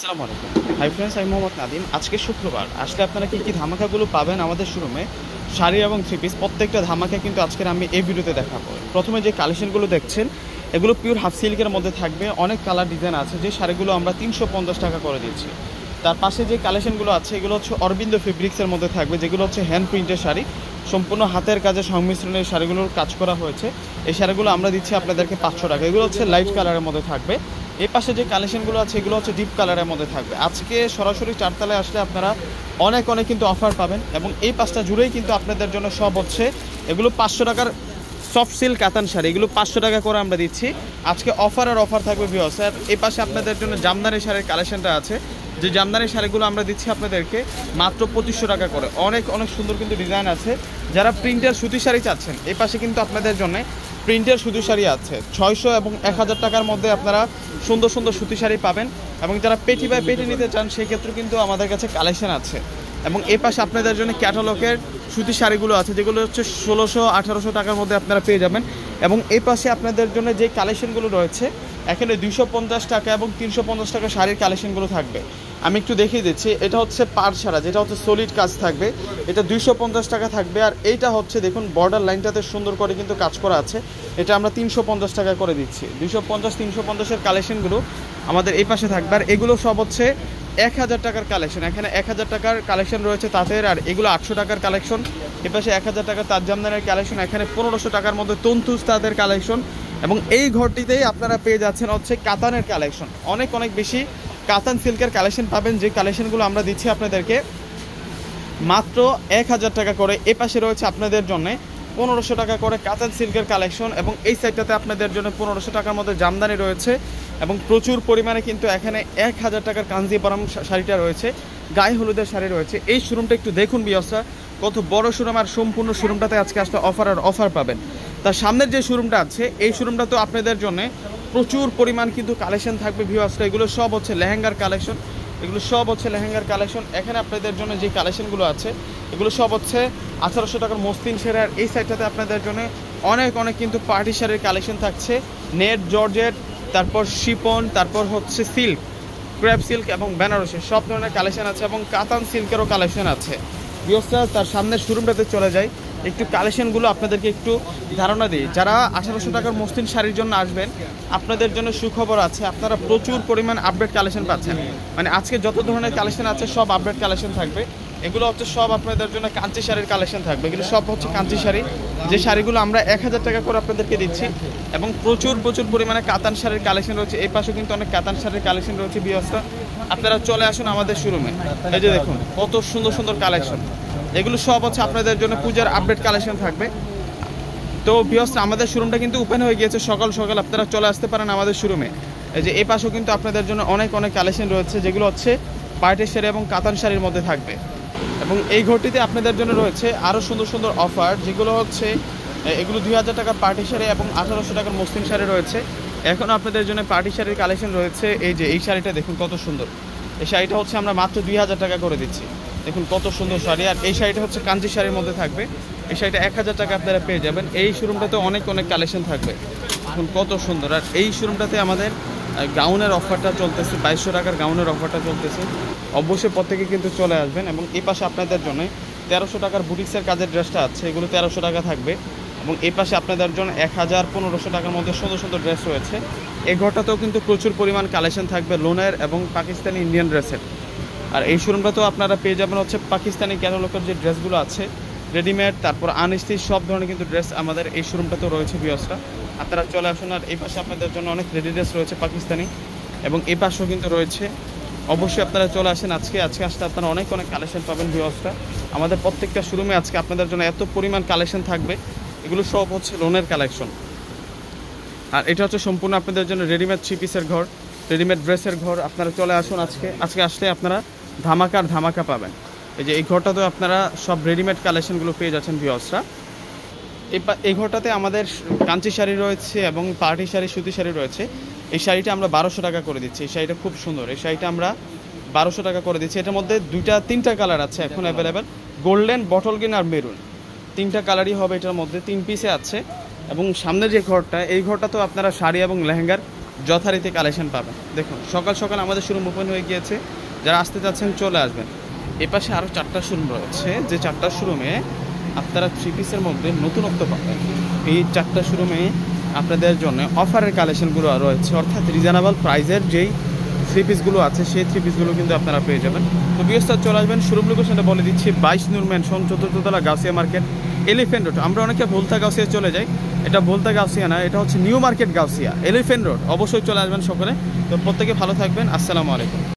আসসালামু আলাইকুম। Hi friends, আমি মোহাম্মদ নাদিম। আজকে শুক্রবার, আসলে আপনারা কী ধামাকাগুলো পাবেন আমাদের শোরুমে শাড়ি এবং থ্রি পিস, প্রত্যেকটা ধামাকা কিন্তু আজকের আমি এই ভিডিওতে দেখাবো। প্রথমে যে কালেকশনগুলো দেখছেন এগুলো পিওর হাফ সিল্কের মধ্যে থাকবে, অনেক কালার ডিজাইন আছে। যে শাড়িগুলো আমরা 350 টাকা করে দিচ্ছি। তার পাশে যে কালেকশনগুলো আছে এগুলো হচ্ছে অরবিন্দ ফেব্রিক্সের মধ্যে থাকবে, যেগুলো হচ্ছে হ্যান্ড প্রিন্টের শাড়ি, সম্পূর্ণ হাতের কাজে সংমিশ্রণে শাড়িগুলোর কাজ করা হয়েছে। এই শাড়িগুলো আমরা দিচ্ছি আপনাদেরকে 500 টাকা। এগুলো হচ্ছে লাইট কালারের মধ্যে থাকবে। এই পাশে যে কালেকশনগুলো আছে এগুলো হচ্ছে ডিপ কালারের মধ্যে থাকবে। আজকে সরাসরি চারতলায় আসলে আপনারা অনেক কিন্তু অফার পাবেন, এবং এই পাঁচটা জুড়েই কিন্তু আপনাদের জন্য সব হচ্ছে এগুলো 500 টাকার সফট সিল্ক কাতান শাড়ি, এগুলো 500 টাকা করে আমরা দিচ্ছি। আজকে অফার থাকবে ভিউয়ার্স। আর এই পাশে আপনাদের জন্য জামদানি শাড়ির কালেকশনটা আছে, যে জামদানি শাড়িগুলো আমরা দিচ্ছি আপনাদেরকে মাত্র 2500 টাকা করে। অনেক সুন্দর কিন্তু ডিজাইন আছে। যারা প্রিন্টের সুতি শাড়ি চাচ্ছেন, এই পাশে কিন্তু আপনাদের জন্য প্রিন্টের সুতি শাড়ি আছে 600 এবং 1000 টাকার মধ্যে আপনারা সুন্দর সুতি শাড়ি পাবেন। এবং যারা পেটি বাই পেটি নিতে চান সেক্ষেত্রে কিন্তু আমাদের কাছে কালেকশন আছে। এবং এই পাশে আপনাদের জন্য ক্যাটালগের সুতি শাড়িগুলো আছে, যেগুলো হচ্ছে 1600-1800 টাকার মধ্যে আপনারা পেয়ে যাবেন। এবং এই পাশে আপনাদের জন্য যে কালেকশনগুলো রয়েছে এখানে 250 টাকা এবং 350 টাকা শাড়ির কালেকশনগুলো থাকবে। আমি একটু দেখিয়ে দিচ্ছি। এটা হচ্ছে পাড় ছাড়া, যেটা হচ্ছে সলিড কাজ থাকবে, এটা 250 টাকা থাকবে। আর এইটা হচ্ছে দেখুন বর্ডার লাইনটাতে সুন্দর করে কিন্তু কাজ করা আছে, এটা আমরা 350 টাকা করে দিচ্ছি। 250-350-এর কালেকশনগুলো আমাদের এই পাশে থাকবে। আর এগুলো সব হচ্ছে 1000 টাকার কালেকশন। এখানে 1000 টাকার কালেকশন রয়েছে তাঁতের, আর এগুলো 800 টাকার কালেকশন। এপাশে 1000 টাকার তাঁত জামদানির কালেকশন, এখানে 1500 টাকার মধ্যে তন্তুজ তাঁতের কালেকশন। এবং এই ঘরটিতেই আপনারা পেয়ে যাচ্ছেন হচ্ছে কাতানের কালেকশন। অনেক বেশি কাতান সিল্কের কালেকশন পাবেন, যে কালেকশনগুলো আমরা দিচ্ছি আপনাদেরকে মাত্র 1000 টাকা করে। এ পাশে রয়েছে আপনাদের জন্য 1500 টাকা করে কাতান সিল্কের কালেকশন, এবং এই সাইডটাতে আপনাদের জন্য 1500 টাকার মধ্যে জামদানি রয়েছে। এবং প্রচুর পরিমাণে কিন্তু এখানে 1000 টাকার কাঞ্জিপারাম শাড়িটা রয়েছে, গায়ে হলুদের শাড়ি রয়েছে। এই শোরুমটা একটু দেখুন বিয়সরা, কত বড় শোরুম। আর সম্পূর্ণ শোরুমটাতে আজকে আসলে অফার পাবেন। তার সামনের যে শোরুমটা আছে এই শোরুমটা তো আপনাদের জন্য প্রচুর পরিমাণ কিন্তু কালেকশন থাকবে ভিউয়ার্সরা। এগুলো সব হচ্ছে লেহেঙ্গার কালেকশন, এখানে আপনাদের জন্য যে কালেকশনগুলো আছে এগুলো সব হচ্ছে 1800 টাকার মসলিন শাড়ি। আর এই সাইডটাতে আপনাদের জন্য অনেক কিন্তু পার্টি শাড়ির কালেকশন থাকছে, নেট, জর্জেট, তারপর শিপন, তারপর হচ্ছে সিল্ক, ক্রেপ সিল্ক এবং বেনারসি, সব ধরনের কালেকশন আছে। এবং কাতান সিল্কেরও কালেকশন আছে ভিউয়ার্সরা। তার সামনের শোরুমটাতে চলে যাই, একটু কালেকশনগুলো আপনাদেরকে একটু ধারণা দিই। যারা 1800 টাকার মসলিন শাড়ির জন্য আসবেন আপনাদের জন্য সুখবর আছে, আপনারা প্রচুর পরিমাণ আপডেট কালেকশন পাচ্ছেন। মানে আজকে যত ধরনের কালেকশন আছে সব আপডেট কালেকশন থাকবে। এগুলো হচ্ছে সব আপনাদের জন্য কাঞ্চি শাড়ির কালেকশন থাকবে, এগুলো সব হচ্ছে কাঞ্চি শাড়ি, যে শাড়িগুলো আমরা 1000 টাকা করে আপনাদেরকে দিচ্ছি। এবং প্রচুর পরিমাণে কাতান শাড়ির কালেকশন রয়েছে। এই পাশেও কিন্তু অনেক কাতান শাড়ির কালেকশন রয়েছে ভিউয়ার্সরা। আপনারা চলে আসুন আমাদের শোরুমে। এই যে দেখুন কত সুন্দর কালেকশন, এগুলো সব হচ্ছে আপনাদের জন্য পূজার আপডেট কালেকশন থাকবে। তো ভিউয়ার্স আমাদের শোরুমটা কিন্তু ওপেন হয়ে গিয়েছে সকাল আপনারা চলে আসতে পারেন আমাদের শোরুমে। এই যে এই পাশেও কিন্তু আপনাদের জন্য অনেক কালেকশন রয়েছে, যেগুলো হচ্ছে পার্টি শাড়ি এবং কাতান শাড়ির মধ্যে থাকবে। এবং এই ঘরটিতে আপনাদের জন্য রয়েছে আরও সুন্দর অফার, যেগুলো হচ্ছে এগুলো 2000 টাকার পার্টি শাড়ি এবং 1800 টাকার মসলিন শাড়ি রয়েছে। এখন আপনাদের জন্য পার্টি শাড়ির কালেকশন রয়েছে। এই যে এই শাড়িটা দেখুন কত সুন্দর, এই শাড়িটা হচ্ছে আমরা মাত্র 2000 টাকা করে দিচ্ছি। দেখুন কত সুন্দর শাড়ি। আর এই শাড়িটা হচ্ছে কাঞ্চি শাড়ির মধ্যে থাকবে, এই শাড়িটা 1000 টাকা আপনারা পেয়ে যাবেন। এই শোরুমটাতে অনেক কালেকশন থাকবে, দেখুন কত সুন্দর। আর এই শোরুমটাতে আমাদের গাউনের অফারটা চলতেছে, 2200 টাকার গাউনের অফারটা চলতেছে। অবশ্যই প্রত্যেকে কিন্তু চলে আসবেন। এবং এই পাশে আপনাদের জন্য 1300 টাকার বুটিক্সের কাজের ড্রেসটা আছে, এগুলো 1300 টাকা থাকবে। এবং এই পাশে আপনাদের জন্য 1000-1500 টাকার মধ্যে সুন্দর ড্রেস রয়েছে। এই ঘরটাতেও কিন্তু প্রচুর পরিমাণ কালেকশন থাকবে লোনের এবং পাকিস্তানি ইন্ডিয়ান ড্রেসের। আর এই শোরুমটাতেও আপনারা পেয়ে যাবেন হচ্ছে পাকিস্তানি ক্যাটালগের যে ড্রেসগুলো আছে, রেডিমেড, তারপর আনস্টিচ, সব ধরনের কিন্তু ড্রেস আমাদের এই শোরুমটাতেও রয়েছে ভিউয়ার্সরা। আপনারা চলে আসুন। আর এই পাশে আপনাদের জন্য অনেক রেডি ড্রেস রয়েছে পাকিস্তানি, এবং এই পাশেও কিন্তু রয়েছে। অবশ্যই আপনারা চলে আসেন আজকে আসলে আপনারা অনেক কালেকশন পাবেন ভিউয়ার্সরা। আমাদের প্রত্যেকটা শোরুমে আজকে আপনাদের জন্য এত পরিমাণ কালেকশন থাকবে, এগুলো সব হচ্ছে লোনের কালেকশন। আর এটা হচ্ছে সম্পূর্ণ আপনাদের জন্য রেডিমেড থ্রি পিসের ঘর, রেডিমেড ড্রেসের ঘর। আপনারা চলে আসুন আজকে আসলে আপনারা ধামাকা পাবেন। এই যে এই ঘরটাতেও আপনারা সব রেডিমেড কালেকশনগুলো পেয়ে যাচ্ছেন ভিউয়ার্সরা। এই ঘরটাতে আমাদের কাঞ্চি শাড়ি রয়েছে এবং পার্টি শাড়ি, সুতি শাড়ি রয়েছে। এই শাড়িটা আমরা 1200 টাকা করে দিচ্ছি। এই শাড়িটা খুব সুন্দর, এই শাড়িটা আমরা 1200 টাকা করে দিচ্ছি। এটার মধ্যে 3টা কালার আছে এখন অ্যাভেলেবেল, গোল্ডেন, বটল গ্রিন আর মেরুন, 3টা কালারই হবে এটার মধ্যে, 3 পিসে আছে। এবং সামনে যে ঘরটা, এই ঘরটা তো আপনারা শাড়ি এবং লেহেঙ্গার যথারীতি কালেকশন পাবেন। দেখুন সকাল সকাল আমাদের শোরুম ওপেন হয়ে গিয়েছে, যারা আসতে চাচ্ছেন চলে আসবেন। এ পাশে আরও 4টা শোরুম রয়েছে, যে 4টা শোরুমে আপনারা 3 পিসের মধ্যে নতুনত্ব পাবেন। এই 4টা শোরুমে আপনাদের জন্য অফারের কালেকশনগুলো রয়েছে, অর্থাৎ রিজনেবল প্রাইসের যেই 3 পিসগুলো আছে সেই 3 পিসগুলো কিন্তু আপনারা পেয়ে যাবেন। তো বিয়স্তার চলে আসবেন। শোরুম লোকেশনটা বলে দিচ্ছি, 22 নূর ম্যানশন, 4th তলা, গাউসিয়া মার্কেট, এলিফ্যান্ট রোড। আমরা অনেকে ভুলতা গাউসিয়া চলে যাই, এটা ভুলতা গাউসিয়া না, এটা হচ্ছে new market Gausia, elephant road. অবশ্যই চলে আসবেন সকলে। তো প্রত্যেকে ভালো থাকবেন। আসসালামু আলাইকুম।